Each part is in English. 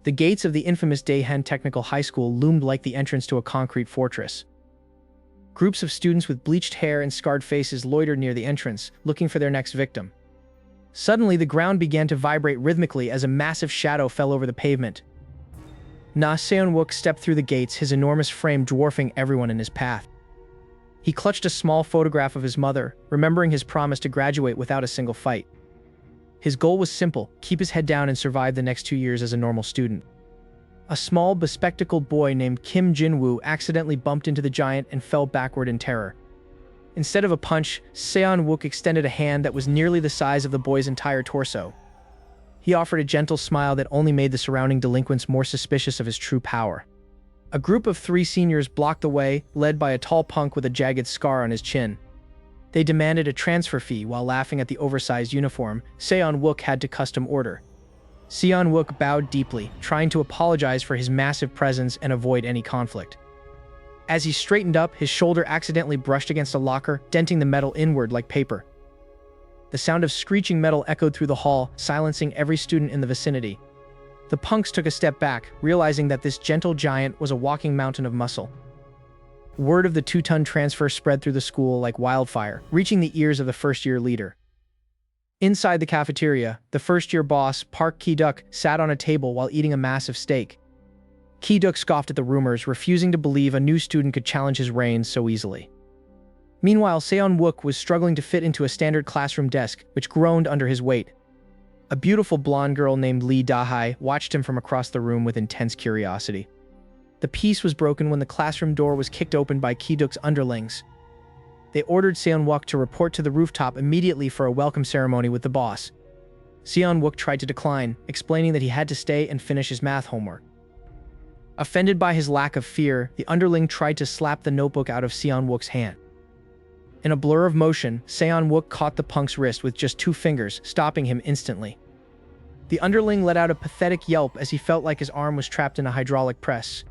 The gates of the infamous Daehan Technical High School loomed like the entrance to a concrete fortress. Groups of students with bleached hair and scarred faces loitered near the entrance, looking for their next victim. Suddenly, the ground began to vibrate rhythmically as a massive shadow fell over the pavement. Seon-wuk stepped through the gates, his enormous frame dwarfing everyone in his path. He clutched a small photograph of his mother, remembering his promise to graduate without a single fight. His goal was simple: keep his head down and survive the next 2 years as a normal student. A small, bespectacled boy named Kim Jin-woo accidentally bumped into the giant and fell backward in terror. Instead of a punch, Seon-wuk extended a hand that was nearly the size of the boy's entire torso. He offered a gentle smile that only made the surrounding delinquents more suspicious of his true power. A group of 3 seniors blocked the way, led by a tall punk with a jagged scar on his chin. They demanded a transfer fee while laughing at the oversized uniform Seon-wuk had to custom order. Seon-wuk bowed deeply, trying to apologize for his massive presence and avoid any conflict. As he straightened up, his shoulder accidentally brushed against a locker, denting the metal inward like paper. The sound of screeching metal echoed through the hall, silencing every student in the vicinity. The punks took a step back, realizing that this gentle giant was a walking mountain of muscle. Word of the 2-ton transfer spread through the school like wildfire, reaching the ears of the first-year leader. Inside the cafeteria, the first-year boss, Park Ki-duk, sat on a table while eating a massive steak. Ki-duk scoffed at the rumors, refusing to believe a new student could challenge his reign so easily. Meanwhile, Seon-wuk was struggling to fit into a standard classroom desk, which groaned under his weight. A beautiful blonde girl named Lee Da-hai watched him from across the room with intense curiosity. The peace was broken when the classroom door was kicked open by Ki-duk's underlings. They ordered Seon-wuk to report to the rooftop immediately for a welcome ceremony with the boss. Seon-wuk tried to decline, explaining that he had to stay and finish his math homework. Offended by his lack of fear, the underling tried to slap the notebook out of Seon-wuk's hand. In a blur of motion, Seon-wuk caught the punk's wrist with just 2 fingers, stopping him instantly. The underling let out a pathetic yelp as he felt like his arm was trapped in a hydraulic press.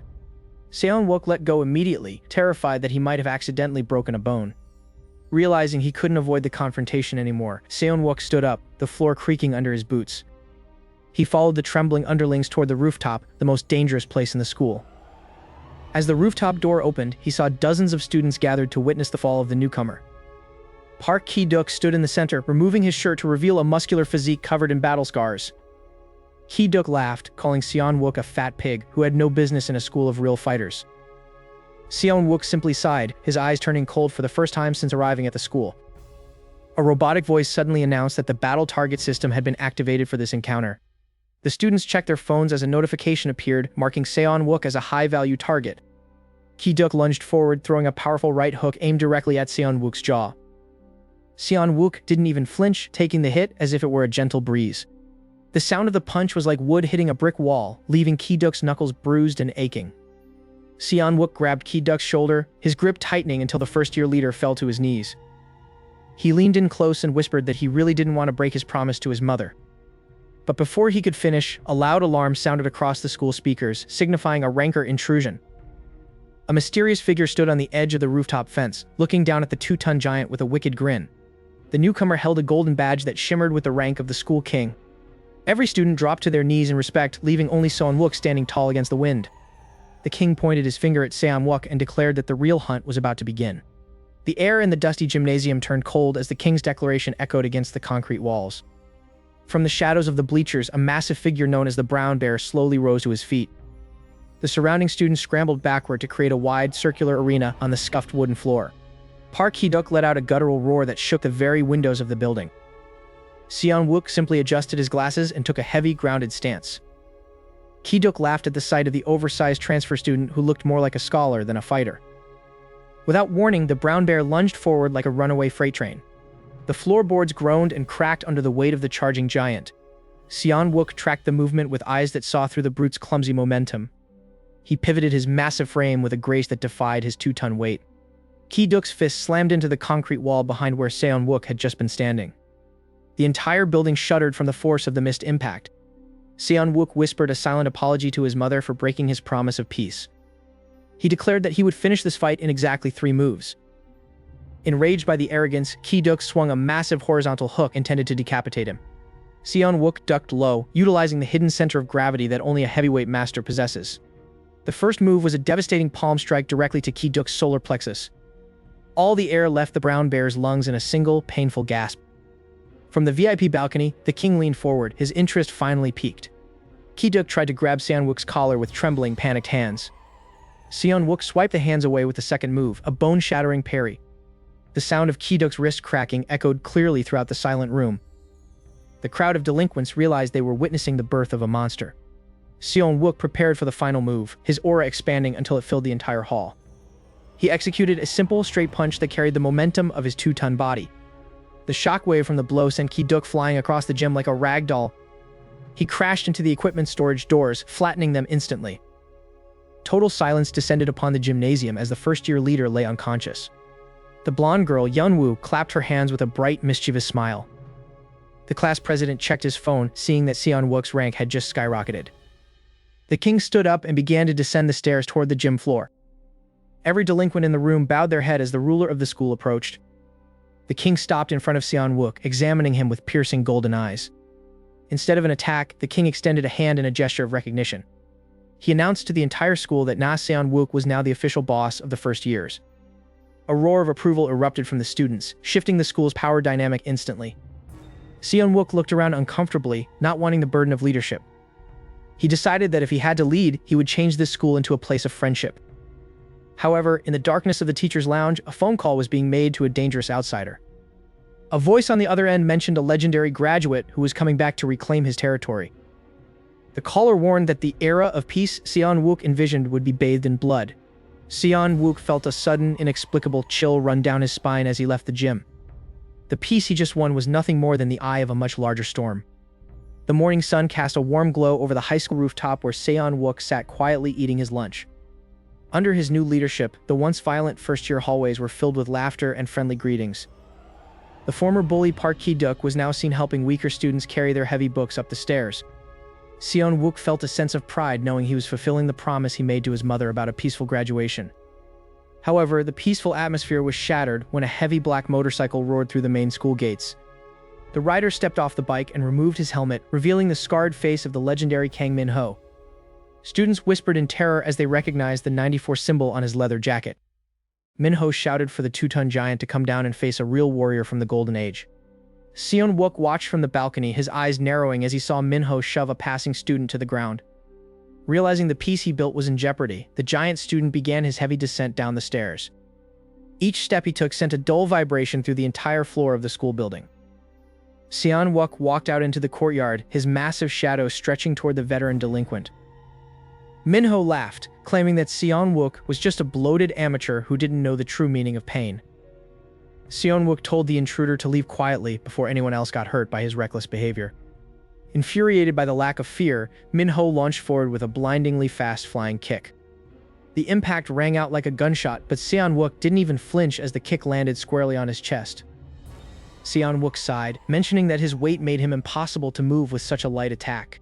Seon-wuk let go immediately, terrified that he might have accidentally broken a bone. Realizing he couldn't avoid the confrontation anymore, Seon-wuk stood up, the floor creaking under his boots. He followed the trembling underlings toward the rooftop, the most dangerous place in the school. As the rooftop door opened, he saw dozens of students gathered to witness the fall of the newcomer. Park Ki-duk stood in the center, removing his shirt to reveal a muscular physique covered in battle scars. Ki-duk laughed, calling Seon-wuk a fat pig who had no business in a school of real fighters. Seon-wuk simply sighed, his eyes turning cold for the first time since arriving at the school. A robotic voice suddenly announced that the battle target system had been activated for this encounter. The students checked their phones as a notification appeared, marking Seon-wuk as a high-value target. Ki-duk lunged forward, throwing a powerful right hook aimed directly at Seon-wuk's jaw. Seon-wuk didn't even flinch, taking the hit as if it were a gentle breeze. The sound of the punch was like wood hitting a brick wall, leaving Ki-duk's knuckles bruised and aching. Seon-wuk grabbed Ki-duk's shoulder, his grip tightening until the first-year leader fell to his knees. He leaned in close and whispered that he really didn't want to break his promise to his mother. But before he could finish, a loud alarm sounded across the school speakers, signifying a rancor intrusion. A mysterious figure stood on the edge of the rooftop fence, looking down at the 2-ton giant with a wicked grin. The newcomer held a golden badge that shimmered with the rank of the school king. Every student dropped to their knees in respect, leaving only Seon-wuk standing tall against the wind. The king pointed his finger at Seon-wuk and declared that the real hunt was about to begin. The air in the dusty gymnasium turned cold as the king's declaration echoed against the concrete walls. From the shadows of the bleachers, a massive figure known as the Brown Bear slowly rose to his feet. The surrounding students scrambled backward to create a wide, circular arena on the scuffed wooden floor. Park Ki-duk let out a guttural roar that shook the very windows of the building. Seon-wuk simply adjusted his glasses and took a heavy, grounded stance. Ki-duk laughed at the sight of the oversized transfer student who looked more like a scholar than a fighter. Without warning, the Brown Bear lunged forward like a runaway freight train. The floorboards groaned and cracked under the weight of the charging giant. Seon-wuk tracked the movement with eyes that saw through the brute's clumsy momentum. He pivoted his massive frame with a grace that defied his 2-ton weight. Ki-duk's fist slammed into the concrete wall behind where Seon-wuk had just been standing. The entire building shuddered from the force of the missed impact. Seon-wuk whispered a silent apology to his mother for breaking his promise of peace. He declared that he would finish this fight in exactly 3 moves. Enraged by the arrogance, Ki-duk swung a massive horizontal hook intended to decapitate him. Seon-wuk ducked low, utilizing the hidden center of gravity that only a heavyweight master possesses. The first move was a devastating palm strike directly to Ki-duk's solar plexus. All the air left the brown bear's lungs in a single, painful gasp. From the VIP balcony, the king leaned forward, his interest finally piqued. Ki-duk tried to grab Seon-wuk's collar with trembling, panicked hands. Seon-wuk swiped the hands away with the second move, a bone-shattering parry. The sound of Ki-duk's wrist cracking echoed clearly throughout the silent room. The crowd of delinquents realized they were witnessing the birth of a monster. Seon-wuk prepared for the final move, his aura expanding until it filled the entire hall. He executed a simple, straight punch that carried the momentum of his 2-ton body. The shockwave from the blow sent Ki-duk flying across the gym like a rag doll. He crashed into the equipment storage doors, flattening them instantly. Total silence descended upon the gymnasium as the first-year leader lay unconscious. The blonde girl, Yeon-woo, clapped her hands with a bright, mischievous smile. The class president checked his phone, seeing that Seon-wuk's rank had just skyrocketed. The king stood up and began to descend the stairs toward the gym floor. Every delinquent in the room bowed their head as the ruler of the school approached. The king stopped in front of Seon-wuk, examining him with piercing golden eyes. Instead of an attack, the king extended a hand in a gesture of recognition. He announced to the entire school that Seon-wuk was now the official boss of the first years. A roar of approval erupted from the students, shifting the school's power dynamic instantly. Seon-wuk looked around uncomfortably, not wanting the burden of leadership. He decided that if he had to lead, he would change this school into a place of friendship. However, in the darkness of the teacher's lounge, a phone call was being made to a dangerous outsider. A voice on the other end mentioned a legendary graduate who was coming back to reclaim his territory. The caller warned that the era of peace Seon-wuk envisioned would be bathed in blood. Seon-wuk felt a sudden, inexplicable chill run down his spine as he left the gym. The peace he just won was nothing more than the eye of a much larger storm. The morning sun cast a warm glow over the high school rooftop where Seon-wuk sat quietly eating his lunch. Under his new leadership, the once violent first-year hallways were filled with laughter and friendly greetings. The former bully Park Ki-duk was now seen helping weaker students carry their heavy books up the stairs. Seon-wuk felt a sense of pride knowing he was fulfilling the promise he made to his mother about a peaceful graduation. However, the peaceful atmosphere was shattered when a heavy black motorcycle roared through the main school gates. The rider stepped off the bike and removed his helmet, revealing the scarred face of the legendary Kang Min-ho. Students whispered in terror as they recognized the 94 symbol on his leather jacket. Min-ho shouted for the 2-ton giant to come down and face a real warrior from the Golden Age. Seon-wuk watched from the balcony, his eyes narrowing as he saw Min-ho shove a passing student to the ground. Realizing the peace he built was in jeopardy, the giant student began his heavy descent down the stairs. Each step he took sent a dull vibration through the entire floor of the school building. Seon-wuk walked out into the courtyard, his massive shadow stretching toward the veteran delinquent. Min-ho laughed, claiming that Seon-wuk was just a bloated amateur who didn't know the true meaning of pain. Seon-wuk told the intruder to leave quietly before anyone else got hurt by his reckless behavior. Infuriated by the lack of fear, Min-ho launched forward with a blindingly fast flying kick. The impact rang out like a gunshot, but Seon-wuk didn't even flinch as the kick landed squarely on his chest. Seon-wuk sighed, mentioning that his weight made him impossible to move with such a light attack.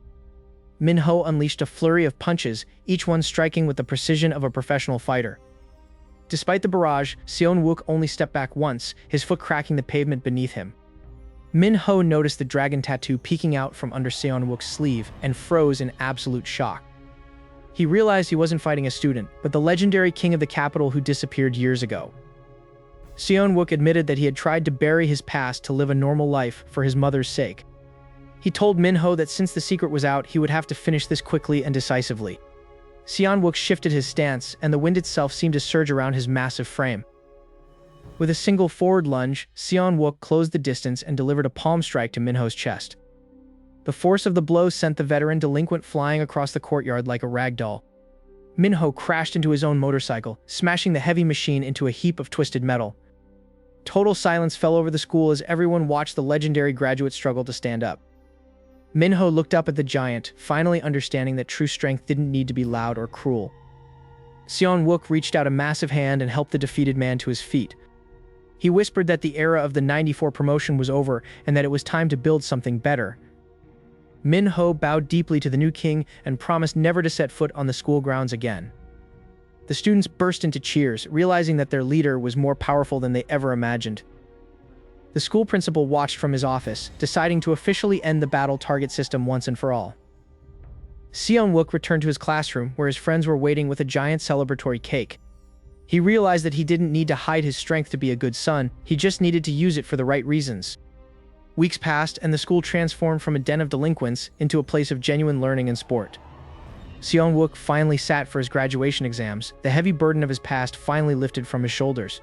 Min-ho unleashed a flurry of punches, each one striking with the precision of a professional fighter. Despite the barrage, Seon-wuk only stepped back once, his foot cracking the pavement beneath him. Min-ho noticed the dragon tattoo peeking out from under Seon-wuk's sleeve and froze in absolute shock. He realized he wasn't fighting a student, but the legendary king of the capital who disappeared years ago. Seon-wuk admitted that he had tried to bury his past to live a normal life for his mother's sake. He told Min-ho that since the secret was out, he would have to finish this quickly and decisively. Seon-wuk shifted his stance, and the wind itself seemed to surge around his massive frame. With a single forward lunge, Seon-wuk closed the distance and delivered a palm strike to Min-ho's chest. The force of the blow sent the veteran delinquent flying across the courtyard like a rag doll. Min-ho crashed into his own motorcycle, smashing the heavy machine into a heap of twisted metal. Total silence fell over the school as everyone watched the legendary graduate struggle to stand up. Min-ho looked up at the giant, finally understanding that true strength didn't need to be loud or cruel. Seon-wuk reached out a massive hand and helped the defeated man to his feet. He whispered that the era of the 94 promotion was over and that it was time to build something better. Min-ho bowed deeply to the new king and promised never to set foot on the school grounds again. The students burst into cheers, realizing that their leader was more powerful than they ever imagined. The school principal watched from his office, deciding to officially end the battle target system once and for all. Seon-wuk returned to his classroom, where his friends were waiting with a giant celebratory cake. He realized that he didn't need to hide his strength to be a good son, he just needed to use it for the right reasons. Weeks passed, and the school transformed from a den of delinquents into a place of genuine learning and sport. Seon-wuk finally sat for his graduation exams, the heavy burden of his past finally lifted from his shoulders.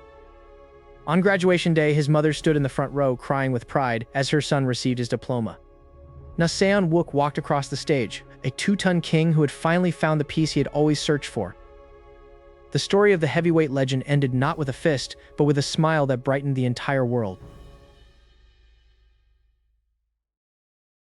On graduation day, his mother stood in the front row crying with pride as her son received his diploma. Now Seon-wuk walked across the stage, a two-ton king who had finally found the peace he had always searched for. The story of the heavyweight legend ended not with a fist, but with a smile that brightened the entire world.